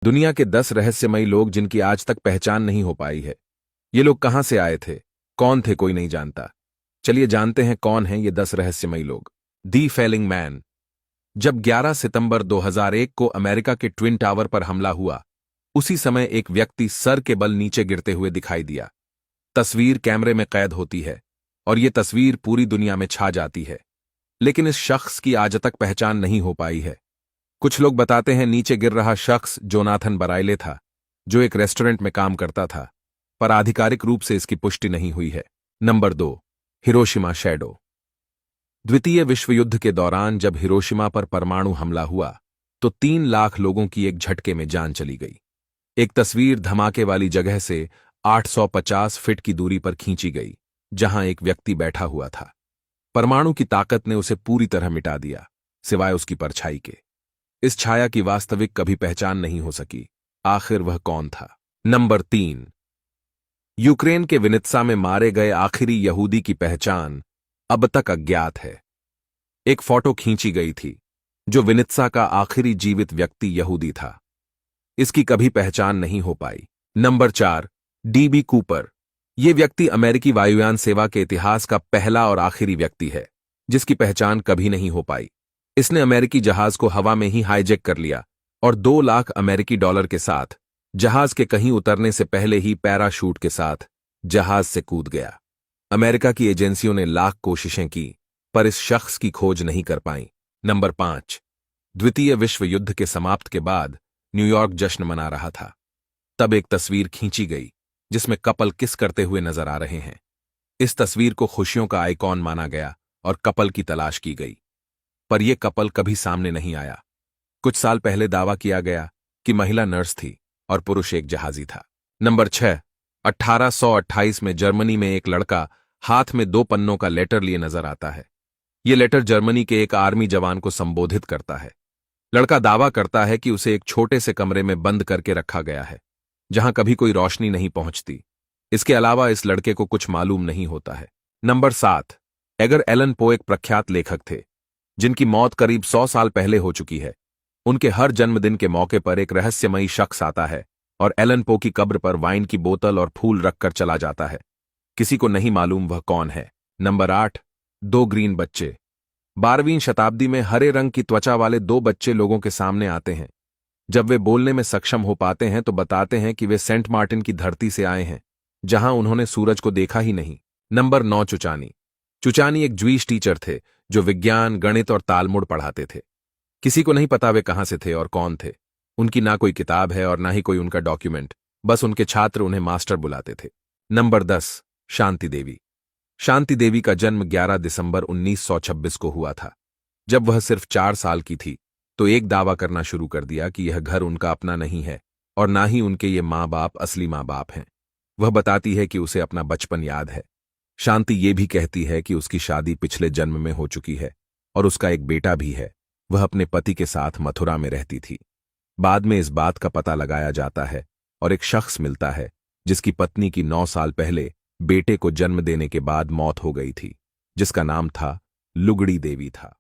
दुनिया के 10 रहस्यमयी लोग जिनकी आज तक पहचान नहीं हो पाई है। ये लोग कहां से आए थे, कौन थे, कोई नहीं जानता। चलिए जानते हैं कौन हैं ये 10 रहस्यमयी लोग। दी फेलिंग मैन। जब 11 सितंबर 2001 को अमेरिका के ट्विन टावर पर हमला हुआ, उसी समय एक व्यक्ति सर के बल नीचे गिरते हुए दिखाई दिया। तस्वीर कैमरे में कैद होती है और ये तस्वीर पूरी दुनिया में छा जाती है, लेकिन इस शख्स की आज तक पहचान नहीं हो पाई है। कुछ लोग बताते हैं नीचे गिर रहा शख्स जोनाथन बराइले था, जो एक रेस्टोरेंट में काम करता था, पर आधिकारिक रूप से इसकी पुष्टि नहीं हुई है। Number 2, Hiroshima shadow. द्वितीय विश्व युद्ध के दौरान जब हिरोशिमा पर परमाणु हमला हुआ, तो 3 लाख लोगों की एक झटके में जान चली गई। एक तस्वीर धमाके वाली जगह से 850 फीट की दूरी पर खींची गई, जहां एक व्यक्ति बैठा हुआ था। परमाणु की ताकत ने उसे पूरी तरह मिटा दिया, सिवाय उसकी परछाई के। इस छाया की वास्तविक कभी पहचान नहीं हो सकी। आखिर वह कौन था? नंबर 3, यूक्रेन के विनित्सा में मारे गए आखिरी यहूदी की पहचान अब तक अज्ञात है। एक फोटो खींची गई थी, जो विनित्सा का आखिरी जीवित व्यक्ति यहूदी था। इसकी कभी पहचान नहीं हो पाई। Number 4, dB Cooper. यह व्यक्ति अमेरिकी वायुयान सेवा के इतिहास का पहला और आखिरी व्यक्ति है, जिसकी पहचान कभी नहीं हो पाई। इसने अमेरिकी जहाज को हवा में ही हाईजैक कर लिया और 2 लाख अमेरिकी डॉलर के साथ जहाज के कहीं उतरने से पहले ही पैराशूट के साथ जहाज से कूद गया। अमेरिका की एजेंसियों ने लाख कोशिशें की, पर इस शख्स की खोज नहीं कर पाई। नंबर 5, द्वितीय विश्व युद्ध के समाप्त के बाद न्यूयॉर्क जश्न मना रहा था। तब एक तस्वीर खींची गई जिसमें कपल किस करते हुए नजर आ रहे हैं। इस तस्वीर को खुशियों का आइकॉन माना गया और कपल की तलाश की गई, पर यह कपल कभी सामने नहीं आया। कुछ साल पहले दावा किया गया कि महिला नर्स थी और पुरुष एक जहाजी था। नंबर 6, 1828 में जर्मनी में एक लड़का हाथ में 2 पन्नों का लेटर लिए नजर आता है। यह लेटर जर्मनी के एक आर्मी जवान को संबोधित करता है। लड़का दावा करता है कि उसे एक छोटे से कमरे में बंद करके रखा गया है, जहां कभी कोई रोशनी नहीं पहुंचती। इसके अलावा इस लड़के को कुछ मालूम नहीं होता है। नंबर 7, एडगर एलन पो एक प्रख्यात लेखक थे, जिनकी मौत करीब 100 साल पहले हो चुकी है। उनके हर जन्मदिन के मौके पर एक रहस्यमयी शख्स आता है और एलन पो की कब्र पर वाइन की बोतल और फूल रखकर चला जाता है। किसी को नहीं मालूम वह कौन है। नंबर 8, 2 ग्रीन बच्चे। 12वीं शताब्दी में हरे रंग की त्वचा वाले 2 बच्चे लोगों के सामने आते हैं। जब वे बोलने में सक्षम हो पाते हैं तो बताते हैं कि वे सेंट मार्टिन की धरती से आए हैं, जहां उन्होंने सूरज को देखा ही नहीं। नंबर 9, चुचानी। चुचानी एक ज्यूइश टीचर थे जो विज्ञान, गणित और तालमुड़ पढ़ाते थे। किसी को नहीं पता वे कहां से थे और कौन थे। उनकी ना कोई किताब है और ना ही कोई उनका डॉक्यूमेंट, बस उनके छात्र उन्हें मास्टर बुलाते थे। नंबर 10, शांति देवी। शांति देवी का जन्म 11 दिसंबर 1926 को हुआ था। जब वह सिर्फ 4 साल की थी तो एक दावा करना शुरू कर दिया कि यह घर उनका अपना नहीं है और ना ही उनके ये माँ बाप असली माँ बाप हैं। वह बताती है कि उसे अपना बचपन याद है। शांति ये भी कहती है कि उसकी शादी पिछले जन्म में हो चुकी है और उसका एक बेटा भी है। वह अपने पति के साथ मथुरा में रहती थी। बाद में इस बात का पता लगाया जाता है और एक शख्स मिलता है जिसकी पत्नी की 9 साल पहले बेटे को जन्म देने के बाद मौत हो गई थी, जिसका नाम था लुगड़ी देवी था।